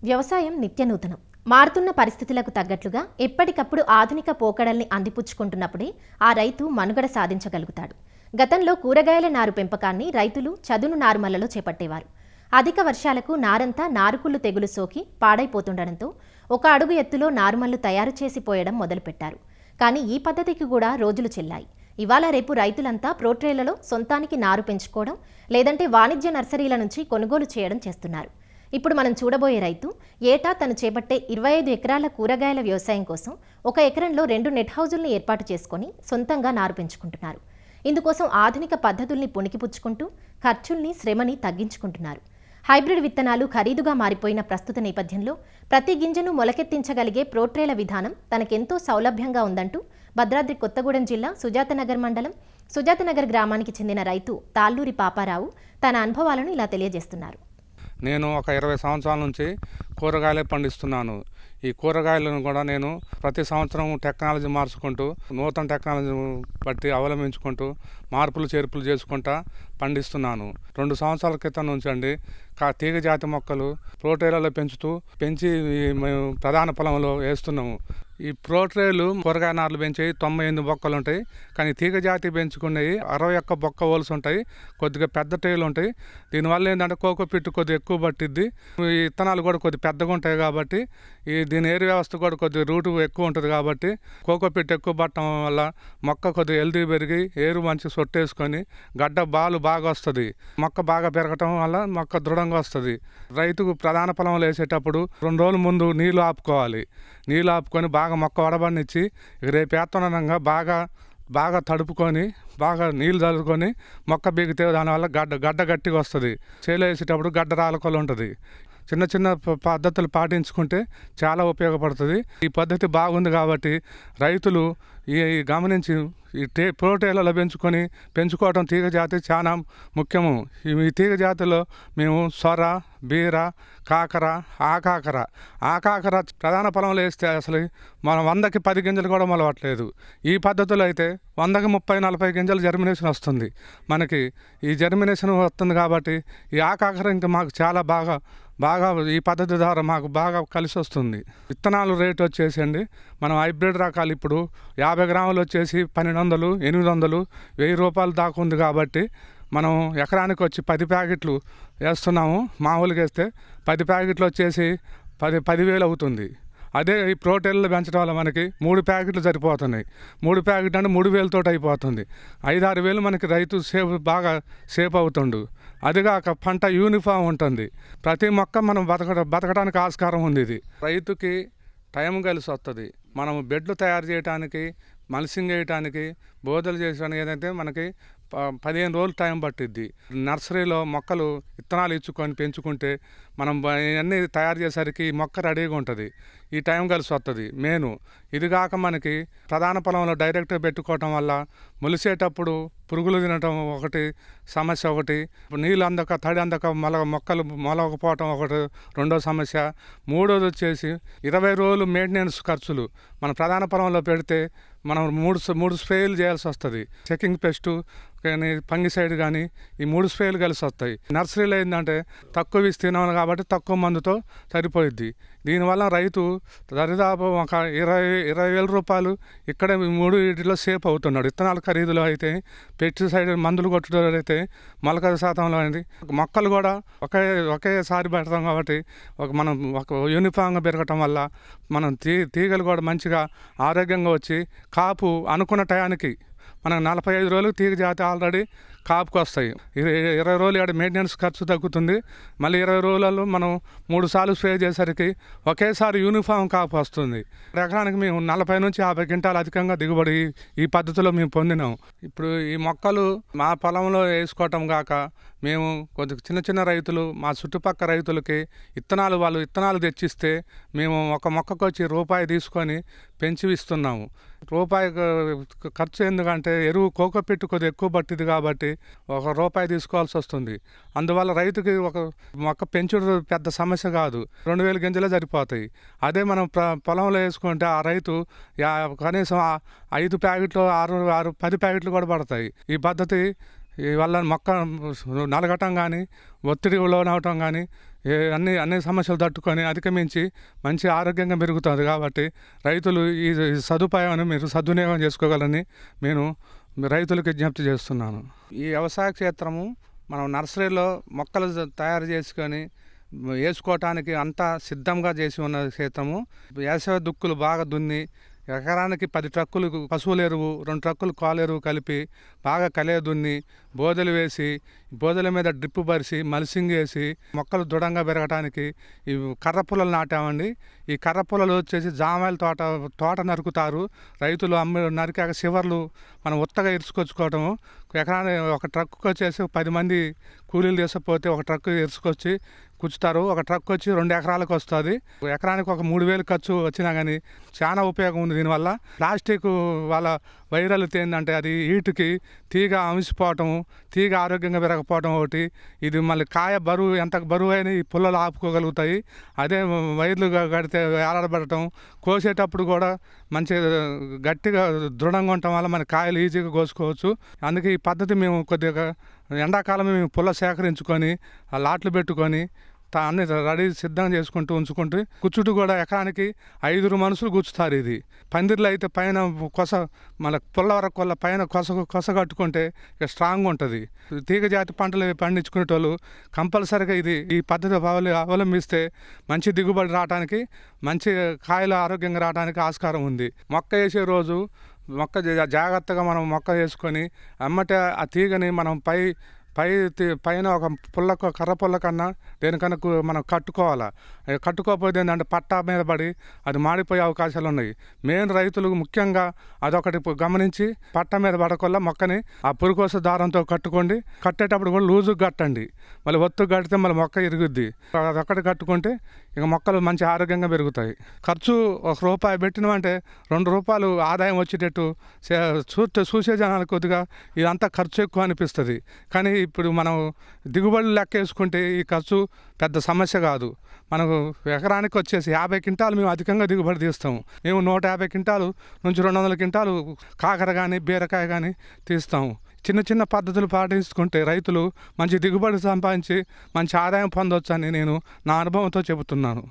వ్యవసాయం నిత్యనూతనం. మారుతున్న పరిస్థితులకు తగ్గట్లుగా ఎప్పటికప్పుడు ఆధునిక పోకడల్ని అందిపుచ్చుకుంటున్నప్పుడే ఆ రైతు మనుగడ సాధించగలుగుతాడు. గతంలో కూరగాయల నారు పెంపకాన్ని రైతులు చదును నారుమల్లలో చేపట్టేవారు. అధిక వర్షాలకు నారంతా నారుకుళ్ళు తెగులు సోకి పాడైపోతుండడంతో ఒక అడుగు ఎత్తులో నారుమల్లు తయారు చేసి పోయడం మొదలుపెట్టారు. కానీ ఈ పద్ధతికి కూడా రోజులు చెల్లాయి. ఇవాళ రేపు రైతులంతా ప్రోట్రేలలో సొంతానికి నారు పెంచుకోవడం, లేదంటే వాణిజ్య నర్సరీల నుంచి కొనుగోలు చేయడం చేస్తున్నారు. ఇప్పుడు మనం చూడబోయే రైతు ఏటా తను చేపట్టే 25 ఎకరాల కూరగాయల వ్యవసాయం కోసం 1 ఎకరంలో 2 నెట్ హౌజుల్ని ఏర్పాటు చేసుకుని సొంతంగా నారు పెంచుకుంటున్నారు. ఇందుకోసం ఆధునిక పద్ధతుల్ని పుణికిపుచ్చుకుంటూ ఖర్చుల్ని, శ్రమని తగ్గించుకుంటున్నారు. హైబ్రిడ్ విత్తనాలు ఖరీదుగా మారిపోయిన ప్రస్తుత నేపథ్యంలో ప్రతి గింజను మొలకెత్తించగలిగే ప్రోట్రేల విధానం తనకెంతో సౌలభ్యంగా ఉందంటూ భద్రాద్రి కొత్తగూడెం జిల్లా సుజాతనగర్ మండలం సుజాతనగర్ గ్రామానికి చెందిన రైతు తాళ్ళూరి పాపారావు తన అనుభవాలను ఇలా తెలియజేస్తున్నారు. నేను ఒక 20 సంవత్సరాల నుంచి కూరగాయలే పండిస్తున్నాను. ఈ కూరగాయలను కూడా నేను ప్రతి సంవత్సరం టెక్నాలజీ మార్చుకుంటూ, నూతన టెక్నాలజీ బట్టి అవలంబించుకుంటూ, మార్పులు చేర్పులు చేసుకుంటా పండిస్తున్నాను. 2 సంవత్సరాల క్రితం నుంచి అండి తీగ జాతి మొక్కలు ప్రోట్రేలలో పెంచి మేము ప్రధాన పొలంలో వేస్తున్నాము. ఈ ప్రోట్రేలు కూరగాయ నార్లు పెంచేవి 98 బొక్కలు ఉంటాయి. కానీ తీగ జాతి పెంచుకునేవి 61 బొక్క హోల్స్ ఉంటాయి. కొద్దిగా పెద్ద ట్రేలు ఉంటాయి. దీనివల్ల ఏంటంటే కోకో పిట్టు కొద్దిగా ఎక్కువ పట్టిద్ది. ఈ విత్తనాలు కూడా కొద్దిగా పెద్దగా ఉంటాయి కాబట్టి దీని ఏరు వ్యవస్థ కూడా కొద్దిగా రూటు ఎక్కువ ఉంటుంది కాబట్టి కోకో పిట్టు ఎక్కువ పట్టడం వల్ల మొక్క కొద్దిగా హెల్తీ పెరిగి ఏరు మంచి సొట్టేసుకొని గడ్డ బాగా వస్తుంది. మొక్క బాగా పెరగటం వల్ల మొక్క దృఢంగా వస్తుంది. రైతుకు ప్రధాన పొలంలో వేసేటప్పుడు 2 రోజుల ముందు నీళ్లు ఆపుకోవాలి. నీళ్ళు ఆపుకొని బాగా మొక్క వడబడినిచ్చి రేపు వేత్తనంగా బాగా తడుపుకొని బాగా నీళ్ళు చల్లుకొని మొక్క బీగితే దానివల్ల గడ్డ గట్టిగా వస్తుంది. చేలో వేసేటప్పుడు గడ్డ రాలకొలు ఉంటుంది. చిన్న పద్ధతులు పాటించుకుంటే చాలా ఉపయోగపడుతుంది. ఈ పద్ధతి బాగుంది కాబట్టి రైతులు ఈ గమనించి ఈ ప్రోటేలలో పెంచుకోవడం తీగ జాతి చాలా ముఖ్యము. ఈ తీగ జాతిలో మేము సొర, బీర, కాకర, ఆకాకర ప్రధాన పొలంలో వేస్తే అసలు మనం 100కి 10 గింజలు కూడా మొలవట్లేదు. ఈ పద్ధతిలో అయితే 100కి 30-40 గింజలు జర్మినేషన్ వస్తుంది. మనకి ఈ జర్మినేషన్ వస్తుంది కాబట్టి ఈ ఆకాకర ఇంకా మాకు చాలా బాగా ఈ పద్ధతి ద్వారా మాకు బాగా కలిసి వస్తుంది. విత్తనాలు రేటు వచ్చేసండి మనం హైబ్రిడ్ రకాలు ఇప్పుడు 50 గ్రాములు వచ్చేసి 1200, 800, 1000 రూపాయలు దాకా ఉంది కాబట్టి మనం ఎకరానికి వచ్చి 10 ప్యాకెట్లు వేస్తున్నాము. మామూలుగా వేస్తే 10 ప్యాకెట్లు వచ్చేసి 10,000 అవుతుంది. అదే ఈ ప్రోటీన్లు పెంచడం వల్ల మనకి 3 ప్యాకెట్లు సరిపోతున్నాయి. 3 ప్యాకెట్లు అంటే 3,000 తోటి అయిపోతుంది. 5-6 వేలు మనకి రైతు బాగా సేఫ్ అవుతుండు. అదిగాక పంట యూనిఫామ్ ఉంటుంది. ప్రతి మొక్క మనం బతకడానికి ఆస్కారం ఉంది. ఇది రైతుకి టైం కలిసి వస్తుంది. మనం బెడ్లు తయారు చేయడానికి, మల్సింగ్ వేయడానికి, బోదలు చేయడానికి ఏదైతే మనకి 15 రోజులు టైం పట్టిద్ది. నర్సరీలో మొక్కలు విత్తనాలు ఇచ్చుకొని పెంచుకుంటే మనం ఇవన్నీ తయారు చేసేసరికి మొక్క రెడీగా ఉంటుంది. ఈ టైం కలిసి వస్తుంది మెయిన్. ఇది కాక మనకి ప్రధాన పొలంలో డైరెక్ట్గా పెట్టుకోవటం వల్ల మొలిసేటప్పుడు పురుగులు తినటం ఒకటి సమస్య, నీళ్ళు అందక తడి అందక మొక్కలు మొలకపోవటం ఒకటి రెండో సమస్య. మూడోది వచ్చేసి 20 రోజులు మెయింటెనెన్స్ ఖర్చులు. మన ప్రధాన పొలంలో పెడితే మనం మూడు స్ప్రేలు చేయాల్సి వస్తుంది. చెకింగ్ పెస్ట్ కానీ, ఫంగిసైడ్ కానీ, ఈ 3 స్ప్రేలు కలిసి వస్తాయి. నర్సరీలో ఏంటంటే తక్కువ విస్తీర్ణం కాబట్టి తక్కువ మందుతో సరిపోయిద్ది. దీనివల్ల రైతు దరిదాపు ఒక 20,000 రూపాయలు ఇక్కడ 3 వీటిలో సేఫ్ అవుతున్నాడు. విత్తనాల ఖరీదులో అయితే, పెస్టిసైడ్ మందులు కొట్టడం అయితే, మొలక శాతంలో అనేది మొక్కలు కూడా ఒకేసారి పెడతాం కాబట్టి మనం ఒక యూనిఫామ్గా పెరగటం వల్ల మనం తీగలు కూడా మంచిగా ఆరోగ్యంగా వచ్చి కాపు అనుకున్న టయానికి మనకు 45 రోజులకు తీగ జాతి ఆల్రెడీ కాపుకు వస్తాయి. 20 రోజులు ఇక్కడ మెయింటెనెన్స్ ఖర్చు తగ్గుతుంది. మళ్ళీ 20 రోజులలో మనం 3 సార్లు స్ప్రే చేసరికి ఒకేసారి యూనిఫామ్ కాపు వస్తుంది. ఎకరానికి మేము 40 నుంచి 50 క్వింటాలు అధికంగా దిగుబడి ఈ పద్ధతిలో మేము పొందినాం. ఇప్పుడు ఈ మొక్కలు మా పొలంలో వేసుకోవటం కాక మేము కొద్దిగా చిన్న రైతులు, మా చుట్టుపక్కల రైతులకి వాళ్ళు విత్తనాలు తెచ్చిస్తే మేము ఒక మొక్కకు వచ్చి రూపాయి తీసుకొని పెంచి ఇస్తున్నాము. రూపాయి ఖర్చు ఎందుకంటే ఎరువు కోకో పిట్టు కొద్దిగా ఎక్కువ పట్టింది కాబట్టి ₹1 తీసుకోవాల్సి వస్తుంది. అందువల్ల రైతుకి ఒక మొక్క పెంచుడు పెద్ద సమస్య కాదు. 2,000 గింజలే సరిపోతాయి. అదే మనం పొలంలో వేసుకుంటే ఆ రైతు కనీసం 5 ప్యాకెట్లు 10 ప్యాకెట్లు కూడా పడతాయి. ఈ పద్ధతి వల్ల మొక్క నలగటం కానీ, ఒత్తిడి లోనవటం కానీ, అన్ని సమస్యలు తట్టుకొని అధిగమించి మంచి ఆరోగ్యంగా పెరుగుతుంది. కాబట్టి రైతులు ఈ సదుపాయాన్ని మీరు సద్వినియోగం చేసుకోగలని నేను రైతులకు విజ్ఞప్తి చేస్తున్నాను. ఈ వ్యవసాయ క్షేత్రము మనం నర్సరీలో మొక్కలు తయారు చేసుకొని వేసుకోవటానికి అంతా సిద్ధంగా చేసి ఉన్న క్షేత్రము. వేసవి దుక్కులు బాగా దున్ని ఎకరానికి 10 ట్రక్కులు పశువుల ఎరువు, 2 ట్రక్కులు కాలు ఎరువు కలిపి బాగా కలియ దున్ని బోదెలు వేసి బోదెల మీద డ్రిప్పు పరిచి మల్సింగ్ వేసి మొక్కలు దృఢంగా పెరగటానికి ఈ కర్ర పుల్లలు నాటామండి. ఈ కర్ర పుల్లలు వచ్చేసి జామాయిల తోట నరుకుతారు రైతులు. నరికాక చివర్లు మనం ఉత్తగా ఇరుచుకొచ్చుకోవటము. ఎకరానికి ఒక ట్రక్కుకి వచ్చేసి 10 మంది కూలీలు తీసుకుపోతే ఒక ట్రక్కు ఇరుచుకొచ్చి కూర్చుతారు. ఒక ట్రక్ వచ్చి 2 ఎకరాలకు వస్తుంది. ఎకరానికి ఒక 3,000 ఖర్చు వచ్చినా కానీ చాలా ఉపయోగం ఉంది దీనివల్ల. ప్లాస్టిక్ వాళ్ళ వైరల్ ఏంటంటే అది హీటుకి తీగ అమిసిపోవటము, తీగ ఆరోగ్యంగా పెరగకపోవటం ఒకటి. ఇది మళ్ళీ కాయ బరువు ఎంత బరువు అయినా ఈ పుల్లలు ఆపుకోగలుగుతాయి. అదే వైర్లు కడితే ఏలాడబడటం, కోసేటప్పుడు కూడా మంచి గట్టిగా దృఢంగా ఉండటం వల్ల మన కాయలు ఈజీగా కోసుకోవచ్చు. అందుకే ఈ పద్ధతి మేము కొద్దిగా ఎండాకాలం మేము పుల్ల సేకరించుకొని ఆ లాట్లు పెట్టుకొని అన్ని రెడీ సిద్ధం చేసుకుంటూ ఉంచుకుంటూ కూర్చుంటూ కూడా ఎకరానికి 5 మనుషులు కూర్చుతారు. ఇది పందిర్లు అయితే పైన కొస మన పుల్ల వరకు పైన కొస కట్టుకుంటే ఇక స్ట్రాంగ్ ఉంటుంది. తీగ జాతి పంటలు పండించుకునేటోళ్ళు కంపల్సరీగా ఈ పద్ధతి అవలంబిస్తే మంచి దిగుబడి రావడానికి, మంచి కాయలు ఆరోగ్యంగా రావడానికి ఆస్కారం ఉంది. మొక్క వేసే రోజు మొక్క జాగ్రత్తగా మనం మొక్క వేసుకొని అమ్మటే ఆ తీగని మనం పైన ఒక కర్ర పుల్ల కన్నా దేనికన్నా మనం కట్టుకోవాలా. కట్టుకోకపోతే ఏంటంటే పట్టా మీద పడి అది మాడిపోయే అవకాశాలు ఉన్నాయి. మెయిన్ రైతులు ముఖ్యంగా అదొకటి గమనించి పట్టా మీద పడకుండా మొక్కని ఆ పురుకోస దారంతో కట్టుకోండి. కట్టేటప్పుడు కూడా లూజుగా కట్టండి. మళ్ళీ ఒత్తుగా కడితే మళ్ళీ మొక్క ఇరుగుద్ది. అదొకటి కట్టుకుంటే ఇక మొక్కలు మంచి ఆరోగ్యంగా పెరుగుతాయి. ఖర్చు ₹1 పెట్టినామంటే ₹2 ఆదాయం వచ్చేటట్టు చూసే జనాలు కొద్దిగా ఇదంతా ఖర్చు ఎక్కువ అనిపిస్తుంది. కానీ ఇప్పుడు మనం దిగుబడులు లెక్క వేసుకుంటే ఈ ఖర్చు పెద్ద సమస్య కాదు. మనకు ఎకరానికి వచ్చేసి 50 క్వింటాలు మేము అధికంగా దిగుబడి తీస్తాము. మేము 150 క్వింటాలు నుంచి 200 క్వింటాలు కాకర కానీ బీరకాయ కానీ తీస్తాము. చిన్న పద్ధతులు పాటించుకుంటే రైతులు మంచి దిగుబడి సంపాదించి మంచి ఆదాయం పొందవచ్చని నేను నా అనుభవంతో చెబుతున్నాను.